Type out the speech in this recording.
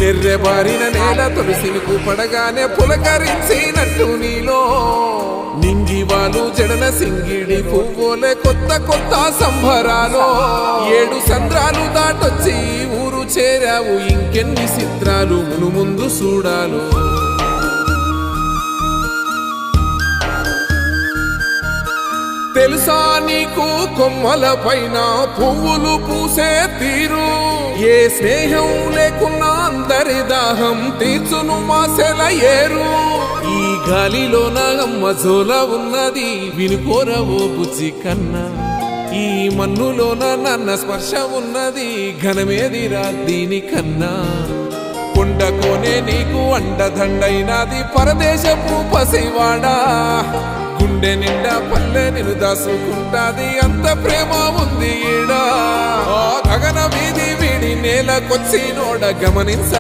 ఎర్రెబారిన నేల తులసిలకు పడగానే పులకరించినట్టు నీలో నింగివాలు జడన సింగిడి పువ్వులే కొత్త కొత్త సంబరాలు 7 సంద్రాలు దాటొచ్చి ఊరు చేరావు ఇంకెన్ని చిత్రాలు మును ముందు చూడాలు తెలుసా నీకు కొమ్మల పైన పువ్వులు పూసే తీరు ఏ స్నేహం లేకున్నా అందరి దాహం తీర్చును మాసెల ఏరు ఈ గాలిలో నాగమ్మ జోల ఉన్నది వినుకోరవో బుజ్జి కన్నా ఈ మన్నులోన నన్న స్పర్శ ఉన్నది ఘనమేదిరా దీనికన్నా కొండకోనే నీకు అండదండైనది పరదేశపు పసివాడా గుండె నిండా పల్లె నిన్ను దాసుకుంటాది అంత ప్రేమ ఉంది ఈడా గగన వీధి వీడి నేలకొచ్చి నోడ గమనించ